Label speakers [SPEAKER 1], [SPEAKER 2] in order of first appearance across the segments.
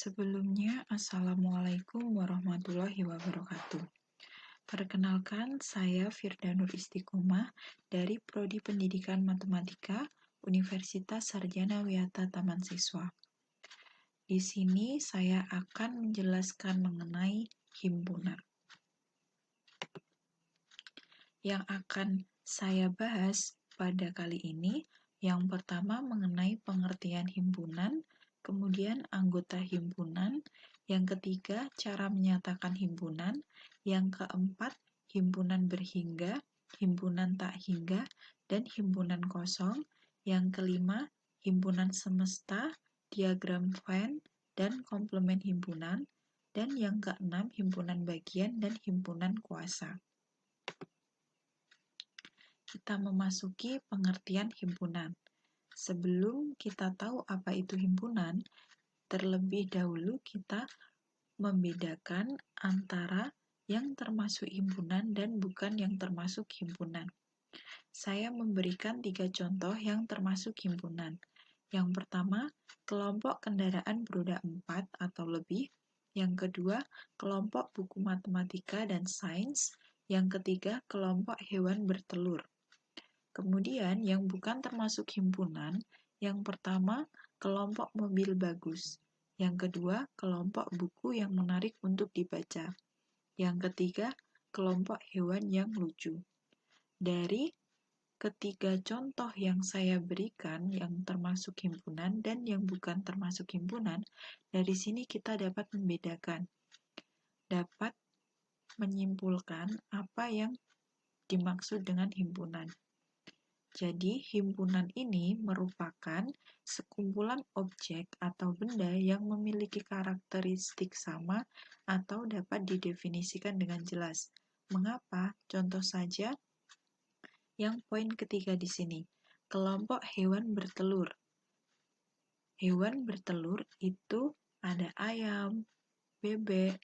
[SPEAKER 1] Sebelumnya, Assalamualaikum warahmatullahi wabarakatuh. Perkenalkan, saya Firda Nur Istiqomah dari Prodi Pendidikan Matematika Universitas Sarjana Wiyata Taman Siswa. Di sini saya akan menjelaskan mengenai himpunan. Yang akan saya bahas pada kali ini, yang pertama mengenai pengertian himpunan, kemudian anggota himpunan, yang ketiga cara menyatakan himpunan, yang keempat himpunan berhingga, himpunan tak hingga, dan himpunan kosong, yang kelima himpunan semesta, diagram Venn, dan komplement himpunan, dan yang keenam himpunan bagian dan himpunan kuasa. Kita memasuki pengertian himpunan. Sebelum kita tahu apa itu himpunan, terlebih dahulu kita membedakan antara yang termasuk himpunan dan bukan yang termasuk himpunan. Saya memberikan 3 contoh yang termasuk himpunan. Yang pertama, kelompok kendaraan beroda 4 atau lebih. Yang kedua, kelompok buku matematika dan sains. Yang ketiga, kelompok hewan bertelur. Kemudian, yang bukan termasuk himpunan, yang pertama, kelompok mobil bagus. Yang kedua, kelompok buku yang menarik untuk dibaca. Yang ketiga, kelompok hewan yang lucu. Dari ketiga contoh yang saya berikan, yang termasuk himpunan dan yang bukan termasuk himpunan, dari sini kita dapat membedakan, dapat menyimpulkan apa yang dimaksud dengan himpunan. Jadi, himpunan ini merupakan sekumpulan objek atau benda yang memiliki karakteristik sama atau dapat didefinisikan dengan jelas. Mengapa? Contoh saja yang poin ketiga di sini, kelompok hewan bertelur. Hewan bertelur itu ada ayam, bebek,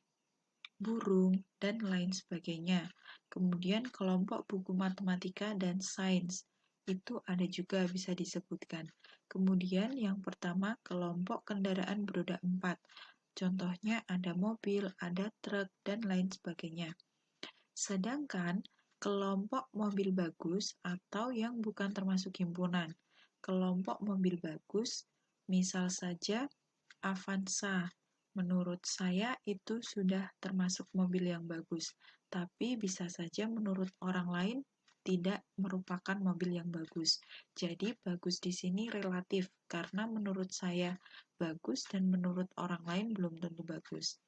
[SPEAKER 1] burung, dan lain sebagainya. Kemudian kelompok buku matematika dan sains. Itu ada juga bisa disebutkan. Kemudian yang pertama kelompok kendaraan beroda 4. Contohnya ada mobil, ada truk, dan lain sebagainya. Sedangkan kelompok mobil bagus atau yang bukan termasuk himpunan. Kelompok mobil bagus, misal saja Avanza. Menurut saya itu sudah termasuk mobil yang bagus, tapi bisa saja menurut orang lain tidak merupakan mobil yang bagus. Jadi bagus di sini relatif, karena menurut saya bagus dan menurut orang lain belum tentu bagus.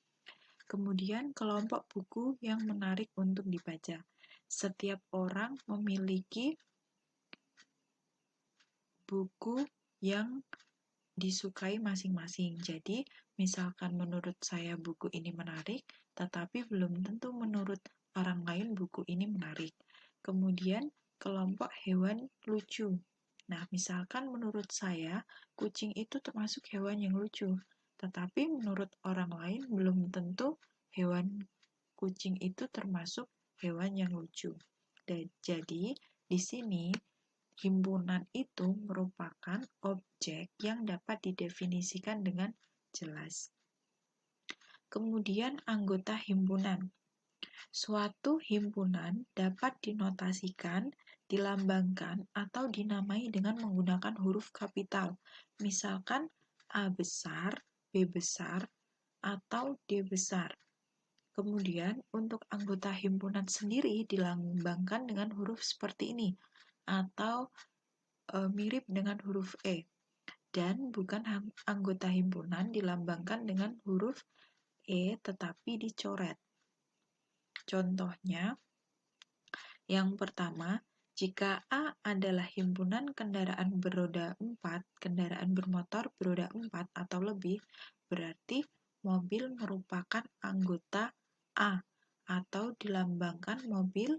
[SPEAKER 1] Kemudian kelompok buku yang menarik untuk dibaca. Setiap orang memiliki buku yang disukai masing-masing. Jadi, misalkan menurut saya buku ini menarik, tetapi belum tentu menurut orang lain buku ini menarik. Kemudian, kelompok hewan lucu. Nah, misalkan menurut saya, kucing itu termasuk hewan yang lucu, tetapi menurut orang lain belum tentu hewan kucing itu termasuk hewan yang lucu. Jadi, di sini himpunan itu merupakan objek yang dapat didefinisikan dengan jelas. Kemudian anggota himpunan. Suatu himpunan dapat dinotasikan, dilambangkan, atau dinamai dengan menggunakan huruf kapital. Misalkan A besar, B besar, atau D besar. Kemudian untuk anggota himpunan sendiri dilambangkan dengan huruf seperti ini, atau mirip dengan huruf E, dan bukan anggota himpunan dilambangkan dengan huruf E tetapi dicoret. Contohnya, yang pertama, jika A adalah himpunan kendaraan beroda 4, kendaraan bermotor beroda 4 atau lebih, berarti mobil merupakan anggota A, atau dilambangkan mobil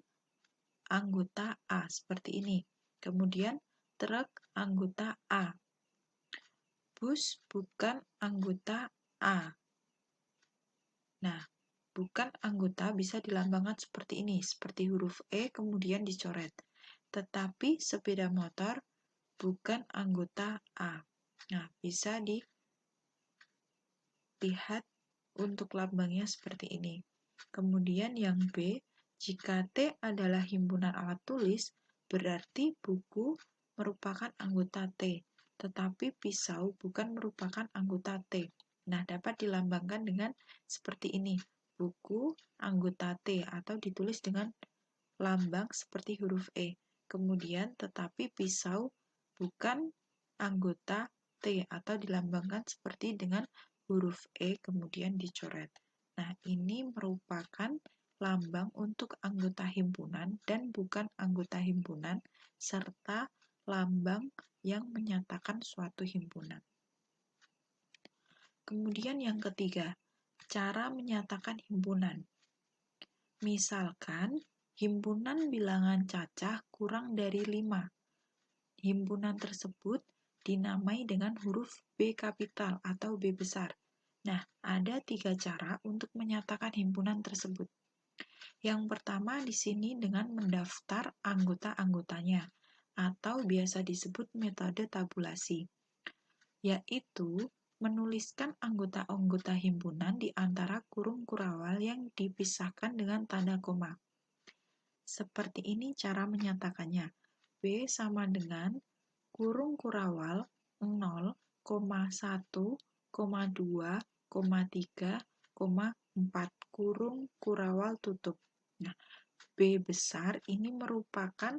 [SPEAKER 1] anggota A, seperti ini. Kemudian, truk anggota A. Bus bukan anggota A. Nah, bukan anggota bisa dilambangkan seperti ini, seperti huruf E kemudian dicoret. Tetapi sepeda motor bukan anggota A. Nah, bisa lihat untuk lambangnya seperti ini. Kemudian yang B, jika T adalah himpunan alat tulis, berarti buku merupakan anggota T, tetapi pisau bukan merupakan anggota T. Nah, dapat dilambangkan dengan seperti ini. Buku anggota T atau ditulis dengan lambang seperti huruf E. Kemudian, tetapi pisau bukan anggota T atau dilambangkan seperti dengan huruf E kemudian dicoret. Nah, ini merupakan lambang untuk anggota himpunan dan bukan anggota himpunan, serta lambang yang menyatakan suatu himpunan. Kemudian yang ketiga, cara menyatakan himpunan. Misalkan, himpunan bilangan cacah kurang dari 5. Himpunan tersebut dinamai dengan huruf B kapital atau B besar. Nah, ada 3 cara untuk menyatakan himpunan tersebut. Yang pertama di sini dengan mendaftar anggota-anggotanya, atau biasa disebut metode tabulasi, yaitu menuliskan anggota-anggota himpunan di antara kurung kurawal yang dipisahkan dengan tanda koma. Seperti ini cara menyatakannya. B sama dengan kurung kurawal 0, 1, 2, 3, 4 kurung kurawal tutup. Nah, B besar ini merupakan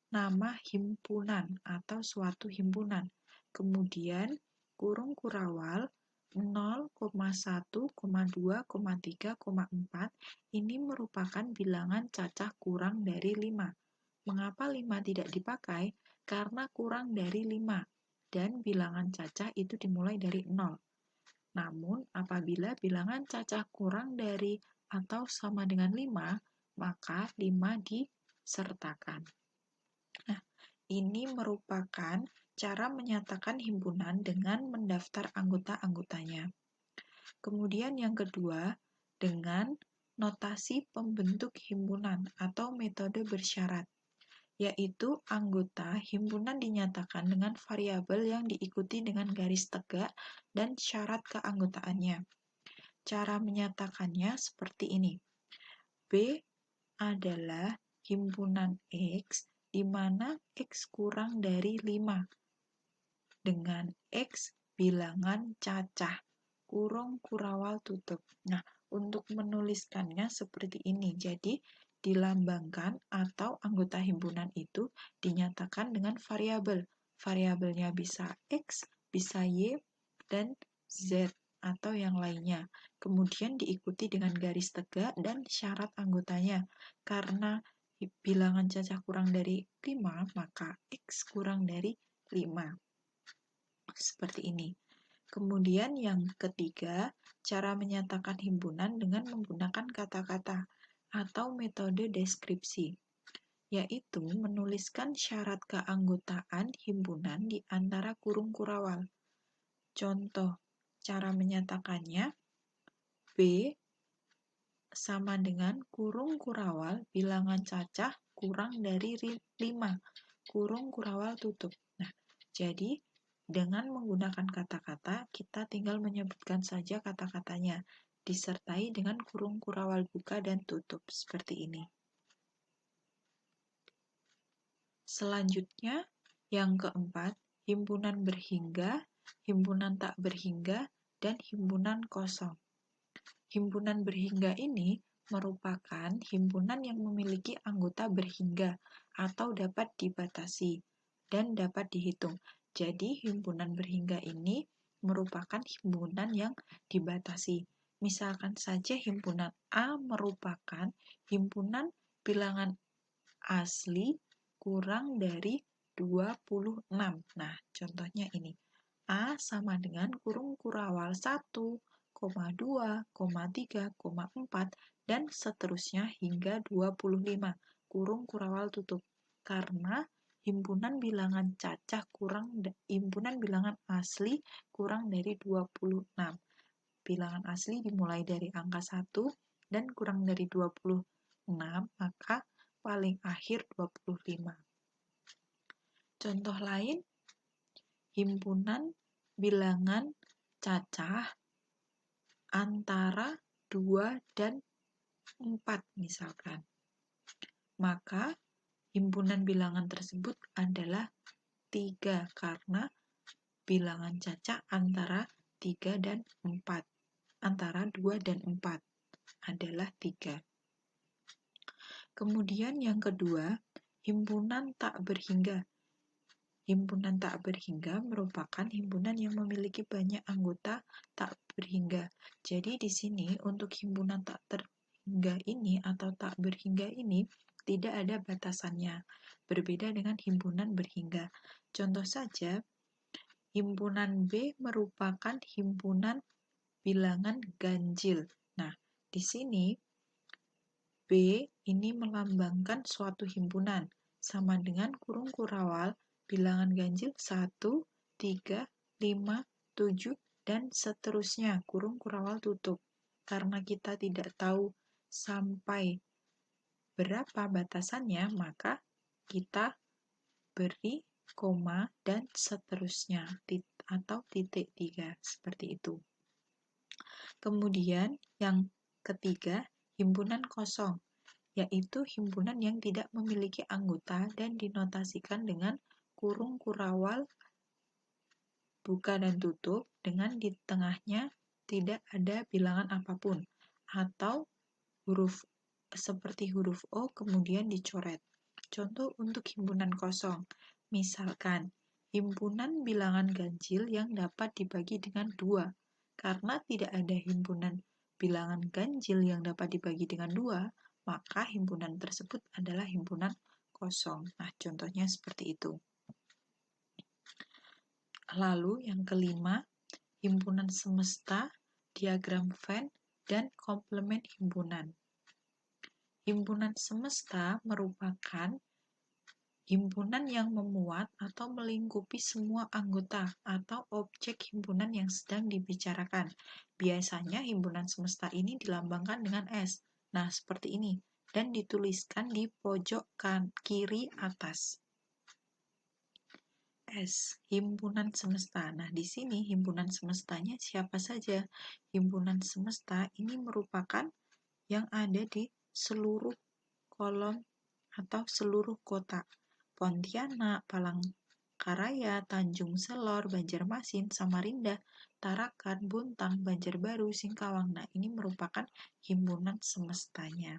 [SPEAKER 1] nama himpunan atau suatu himpunan. Kemudian kurung kurawal 0, 1, 2, 3, 4 ini merupakan bilangan cacah kurang dari 5. Mengapa 5 tidak dipakai? Karena kurang dari 5 dan bilangan cacah itu dimulai dari 0. Namun, apabila bilangan cacah kurang dari atau sama dengan 5, maka 5 disertakan. Nah, ini merupakan cara menyatakan himpunan dengan mendaftar anggota-anggotanya. Kemudian yang kedua, dengan notasi pembentuk himpunan atau metode bersyarat, yaitu anggota himpunan dinyatakan dengan variabel yang diikuti dengan garis tegak dan syarat keanggotaannya. Cara menyatakannya seperti ini. B adalah himpunan X di mana X kurang dari 5 dengan X bilangan cacah kurung kurawal tutup. Nah, untuk menuliskannya seperti ini. Jadi, dilambangkan atau anggota himpunan itu dinyatakan dengan variabel. Variabelnya bisa X, bisa Y, dan Z atau yang lainnya. Kemudian diikuti dengan garis tegak dan syarat anggotanya. Karena bilangan cacah kurang dari 5, maka X kurang dari 5. Seperti ini. Kemudian yang ketiga, cara menyatakan himpunan dengan menggunakan kata-kata atau metode deskripsi, yaitu menuliskan syarat keanggotaan himpunan di antara kurung kurawal. Contoh cara menyatakannya, B sama dengan kurung kurawal bilangan cacah kurang dari 5, kurung kurawal tutup. Nah, jadi dengan menggunakan kata-kata, kita tinggal menyebutkan saja kata-katanya, disertai dengan kurung kurawal buka dan tutup, seperti ini. Selanjutnya, yang keempat, himpunan berhingga, himpunan tak berhingga, dan himpunan kosong. Himpunan berhingga ini merupakan himpunan yang memiliki anggota berhingga atau dapat dibatasi dan dapat dihitung. Jadi, himpunan berhingga ini merupakan himpunan yang dibatasi. Misalkan saja himpunan A merupakan himpunan bilangan asli kurang dari 26. Nah, contohnya ini. A sama dengan kurung kurawal 1, 2, 3, 4, dan seterusnya hingga 25, kurung kurawal tutup. Karena himpunan bilangan cacah himpunan bilangan asli kurang dari 26. Bilangan asli dimulai dari angka 1 dan kurang dari 26, maka paling akhir 25. Contoh lain, himpunan bilangan cacah antara 2 dan 4 misalkan. Maka himpunan bilangan tersebut adalah 3 karena bilangan Caca antara 3 dan 4. Antara 2 dan 4 adalah 3. Kemudian yang kedua, himpunan tak berhingga. Himpunan tak berhingga merupakan himpunan yang memiliki banyak anggota tak berhingga. Jadi di sini untuk himpunan tak terhingga ini atau tak berhingga ini tidak ada batasannya. Berbeda dengan himpunan berhingga. Contoh saja, himpunan B merupakan himpunan bilangan ganjil. Nah, di sini B ini melambangkan suatu himpunan, sama dengan kurung kurawal bilangan ganjil 1, 3, 5, 7, dan seterusnya, kurung kurawal tutup. Karena kita tidak tahu sampai berapa batasannya, maka kita beri koma dan seterusnya, atau titik 3, seperti itu. Kemudian yang ketiga, himpunan kosong, yaitu himpunan yang tidak memiliki anggota dan dinotasikan dengan kurung kurawal buka dan tutup dengan di tengahnya tidak ada bilangan apapun, atau huruf seperti huruf O kemudian dicoret. Contoh untuk himpunan kosong, misalkan himpunan bilangan ganjil yang dapat dibagi dengan 2. Karena tidak ada himpunan bilangan ganjil yang dapat dibagi dengan 2, maka himpunan tersebut adalah himpunan kosong. Nah, contohnya seperti itu. Lalu yang kelima, himpunan semesta, diagram Venn, dan komplement himpunan. Himpunan semesta merupakan himpunan yang memuat atau melingkupi semua anggota atau objek himpunan yang sedang dibicarakan. Biasanya himpunan semesta ini dilambangkan dengan S. Nah, seperti ini. Dan dituliskan di pojok kiri atas. S. Himpunan semesta. Nah, di sini himpunan semestanya siapa saja? Himpunan semesta ini merupakan yang ada di seluruh kolom atau seluruh kota. Pontianak, Palangkaraya, Tanjung Selor, Banjarmasin, Samarinda, Tarakan, Bontang, Banjarbaru, Singkawang. Nah, ini merupakan himpunan semestanya.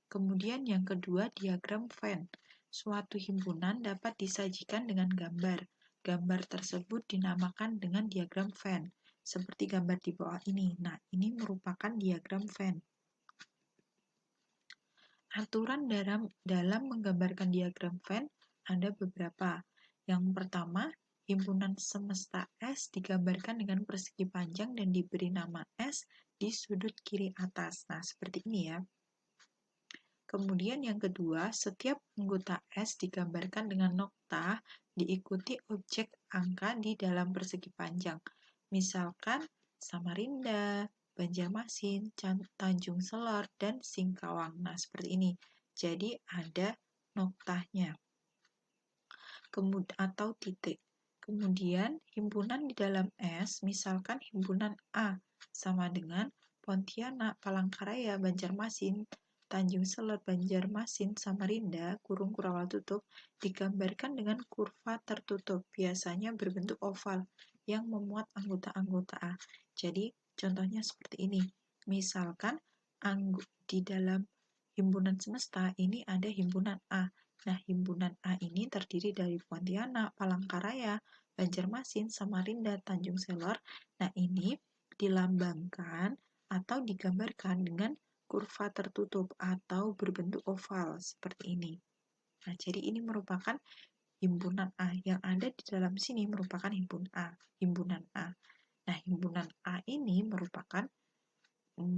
[SPEAKER 1] Kemudian yang kedua, diagram Venn. Suatu himpunan dapat disajikan dengan gambar. Gambar tersebut dinamakan dengan diagram Venn, seperti gambar di bawah ini. Nah, ini merupakan diagram Venn. Aturan dalam menggambarkan diagram Venn ada beberapa. Yang pertama, himpunan semesta S digambarkan dengan persegi panjang dan diberi nama S di sudut kiri atas. Nah, seperti ini ya. Kemudian yang kedua, setiap anggota S digambarkan dengan nokta diikuti objek angka di dalam persegi panjang. Misalkan Samarinda, Banjarmasin, Tanjung Selor, dan Singkawang. Nah, seperti ini. Jadi ada noktanya atau titik. Kemudian himpunan di dalam S, misalkan himpunan A sama dengan Pontianak, Palangkaraya, Banjarmasin, Tanjung Selor, Banjarmasin, Samarinda, kurung kurawal tutup, digambarkan dengan kurva tertutup, biasanya berbentuk oval yang memuat anggota-anggota A. Jadi, contohnya seperti ini. Misalkan di dalam himpunan semesta ini ada himpunan A. Nah, himpunan A ini terdiri dari Pontianak, Palangkaraya, Banjarmasin, Samarinda, Tanjung Selor. Nah, ini dilambangkan atau digambarkan dengan kurva tertutup atau berbentuk oval seperti ini. Nah, jadi ini merupakan himpunan A. Yang ada di dalam sini merupakan himpunan A. Nah, himpunan A ini merupakan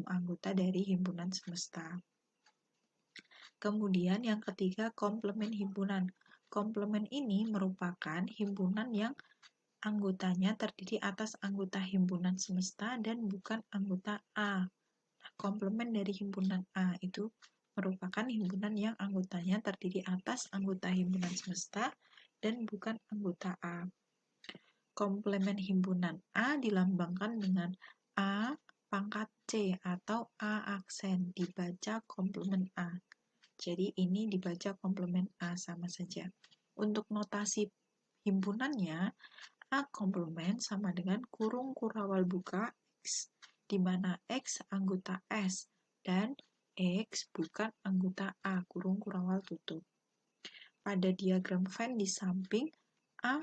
[SPEAKER 1] anggota dari himpunan semesta. Kemudian yang ketiga, komplement himpunan. Komplement ini merupakan himpunan yang anggotanya terdiri atas anggota himpunan semesta dan bukan anggota A. Nah, komplement dari himpunan A itu merupakan himpunan yang anggotanya terdiri atas anggota himpunan semesta dan bukan anggota A. Komplement himpunan A dilambangkan dengan A pangkat C atau A aksen, dibaca komplement A. Jadi ini dibaca komplement A sama saja. Untuk notasi himpunannya, A komplement sama dengan kurung kurawal buka X, di mana X anggota S dan X bukan anggota A, kurung kurawal tutup. Pada diagram Venn di samping, A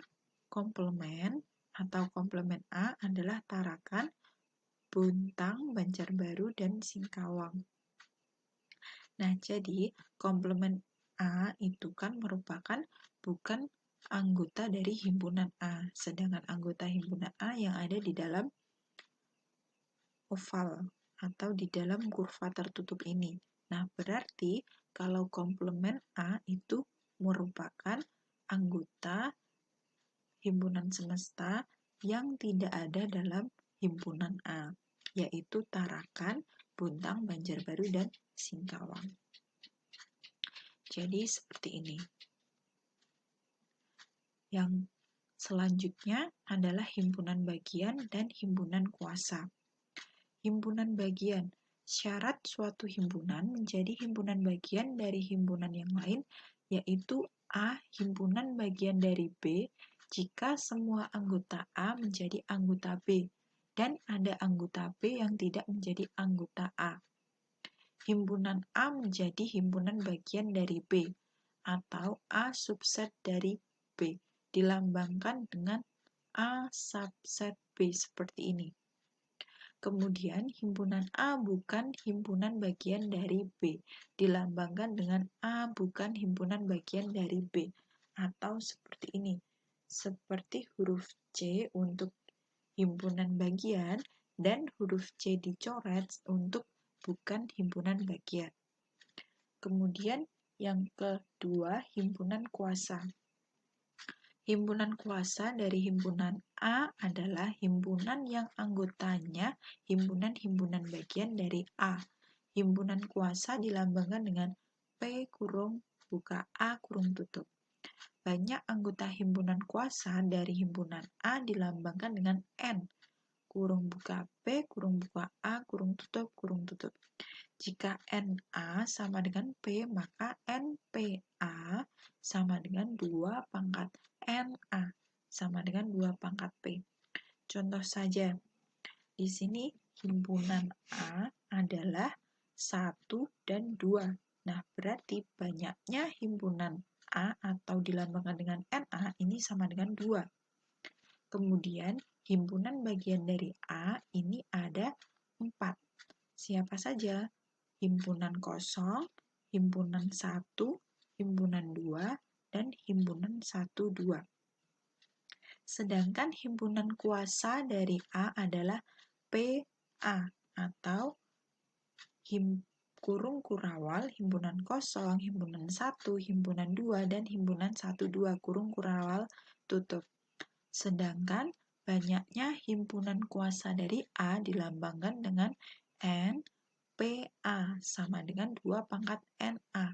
[SPEAKER 1] komplement atau komplement A adalah Tarakan, Bontang, Banjarbaru, dan Singkawang. Nah, jadi komplement A itu kan merupakan bukan anggota dari himpunan A, sedangkan anggota himpunan A yang ada di dalam oval atau di dalam kurva tertutup ini. Nah, berarti kalau komplement A itu merupakan anggota himpunan semesta yang tidak ada dalam himpunan A, yaitu Tarakan, Bontang, Banjarbaru, dan Singkawang. Jadi seperti ini. Yang selanjutnya adalah himpunan bagian dan himpunan kuasa. Himpunan bagian. Syarat suatu himpunan menjadi himpunan bagian dari himpunan yang lain, yaitu A himpunan bagian dari B jika semua anggota A menjadi anggota B, dan ada anggota B yang tidak menjadi anggota A. Himpunan A menjadi himpunan bagian dari B, atau A subset dari B, dilambangkan dengan A subset B seperti ini. Kemudian himpunan A bukan himpunan bagian dari B, dilambangkan dengan A bukan himpunan bagian dari B, atau seperti ini. Seperti huruf C untuk himpunan bagian dan huruf C dicoret untuk bukan himpunan bagian. Kemudian yang kedua, himpunan kuasa. Himpunan kuasa dari himpunan A adalah himpunan yang anggotanya himpunan-himpunan bagian dari A. Himpunan kuasa dilambangkan dengan P kurung buka A kurung tutup. Banyak anggota himpunan kuasa dari himpunan A dilambangkan dengan N kurung buka P kurung buka A kurung tutup kurung tutup. Jika NA sama dengan P, maka NPA sama dengan 2 pangkat NA sama dengan 2 pangkat P. Contoh saja, di sini himpunan A adalah 1 dan 2. Nah, berarti banyaknya himpunan A atau dilambangkan dengan NA ini sama dengan 2. Kemudian, himpunan bagian dari A ini ada 4. Siapa saja? Himpunan kosong, himpunan 1, himpunan 2, dan himpunan 1, 2. Sedangkan himpunan kuasa dari A adalah PA atau kurung kurawal, himpunan kosong, himpunan 1, himpunan 2, dan himpunan 1, 2, kurung kurawal tutup. Sedangkan banyaknya himpunan kuasa dari A dilambangkan dengan N, PA sama dengan 2 pangkat NA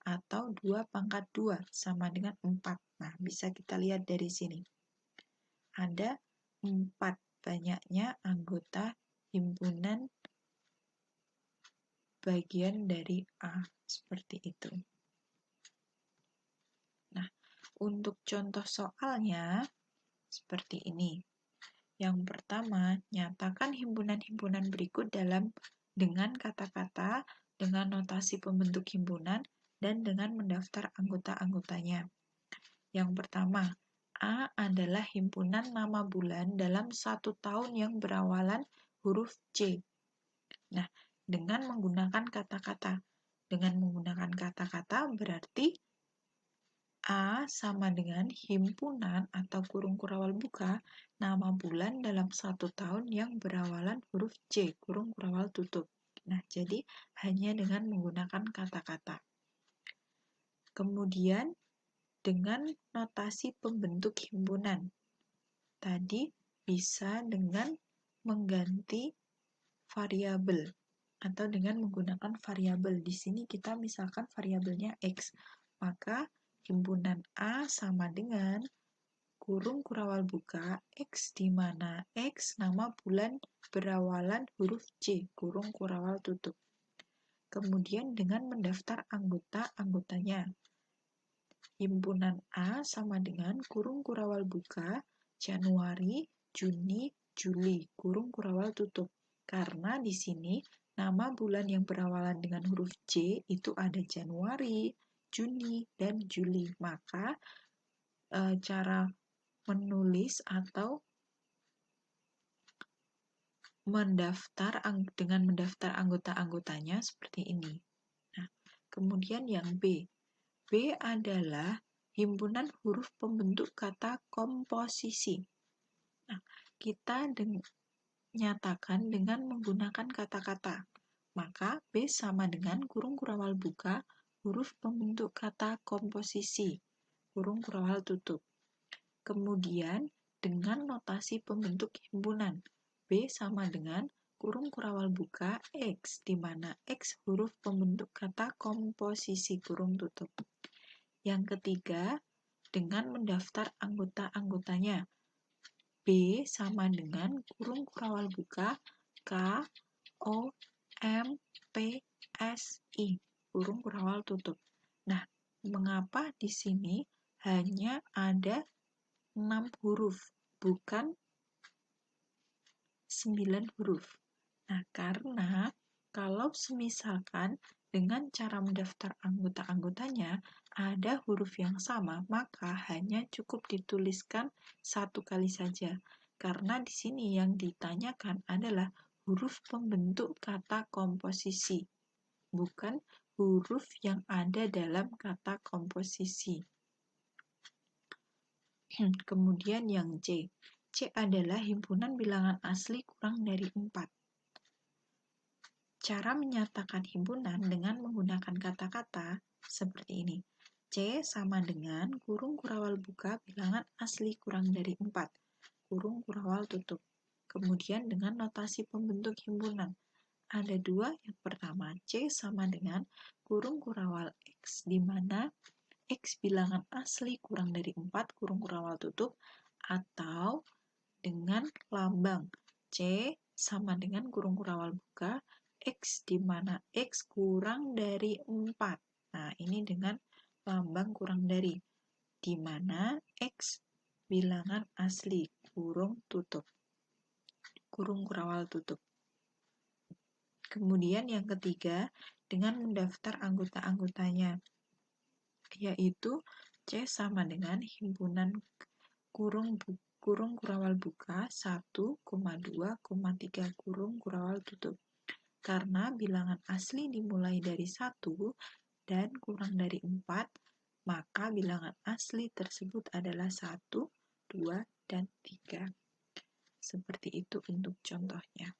[SPEAKER 1] atau 2 pangkat 2 sama dengan 4. Nah, bisa kita lihat dari sini. Ada 4 banyaknya anggota himpunan bagian dari A, seperti itu. Nah, untuk contoh soalnya seperti ini. Yang pertama, nyatakan himpunan-himpunan berikut dengan kata-kata, dengan notasi pembentuk himpunan, dan dengan mendaftar anggota-anggotanya. Yang pertama, A adalah himpunan nama bulan dalam 1 tahun yang berawalan huruf C. Nah, dengan menggunakan kata-kata. Dengan menggunakan kata-kata berarti A sama dengan himpunan atau kurung kurawal buka nama bulan dalam 1 tahun yang berawalan huruf C, kurung kurawal tutup. Nah, jadi hanya dengan menggunakan kata-kata. Kemudian dengan notasi pembentuk himpunan. Tadi bisa dengan mengganti variabel atau dengan menggunakan variabel. Di sini kita misalkan variabelnya X. Maka himpunan A sama dengan kurung kurawal buka, X di mana X nama bulan berawalan huruf C, kurung kurawal tutup. Kemudian dengan mendaftar anggota-anggotanya. Himpunan A sama dengan kurung kurawal buka, Januari, Juni, Juli, kurung kurawal tutup. Karena di sini nama bulan yang berawalan dengan huruf J itu ada Januari, Juni, dan Juli. Maka cara menulis atau dengan mendaftar anggota-anggotanya seperti ini. Nah, kemudian yang B. B adalah himpunan huruf pembentuk kata komposisi. Nah, kita nyatakan dengan menggunakan kata-kata. Maka B sama dengan kurung kurawal buka, huruf pembentuk kata komposisi, kurung kurawal tutup. Kemudian dengan notasi pembentuk himpunan. B sama dengan kurung kurawal buka X, di mana X huruf pembentuk kata komposisi kurung tutup. Yang ketiga, dengan mendaftar anggota-anggotanya. B sama dengan kurung kurawal buka K, O, M, P, S, I, kurung kurawal tutup. Nah, mengapa di sini hanya ada 6 huruf, bukan 9 huruf? Nah, karena kalau semisalkan dengan cara mendaftar anggota-anggotanya ada huruf yang sama, maka hanya cukup dituliskan satu kali saja. Karena di sini yang ditanyakan adalah huruf pembentuk kata komposisi, bukan huruf yang ada dalam kata komposisi. Kemudian yang C. C adalah himpunan bilangan asli kurang dari 4. Cara menyatakan himpunan dengan menggunakan kata-kata seperti ini. C sama dengan kurung kurawal buka bilangan asli kurang dari 4, kurung kurawal tutup. Kemudian dengan notasi pembentuk himpunan. Ada dua, yang pertama C sama dengan kurung kurawal X, di mana X bilangan asli kurang dari 4, kurung kurawal tutup, atau dengan lambang C sama dengan kurung kurawal buka X, di mana X kurang dari 4. Nah, ini dengan lambang kurang dari, di mana X bilangan asli, kurung tutup, kurung kurawal tutup. Kemudian yang ketiga, dengan mendaftar anggota-anggotanya, yaitu C sama dengan himpunan kurung kurawal buka 1, 2, 3 kurung kurawal tutup. Karena bilangan asli dimulai dari 1 dan kurang dari 4, maka bilangan asli tersebut adalah 1, 2, dan 3. Seperti itu untuk contohnya.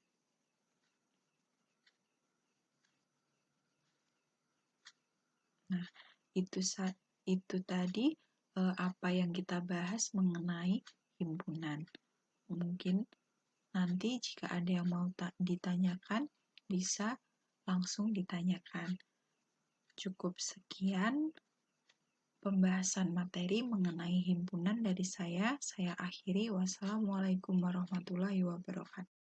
[SPEAKER 1] Nah, itu tadi apa yang kita bahas mengenai himpunan. Mungkin nanti jika ada yang mau ditanyakan, bisa langsung ditanyakan. Cukup sekian pembahasan materi mengenai himpunan dari saya. Saya akhiri. Wassalamualaikum warahmatullahi wabarakatuh.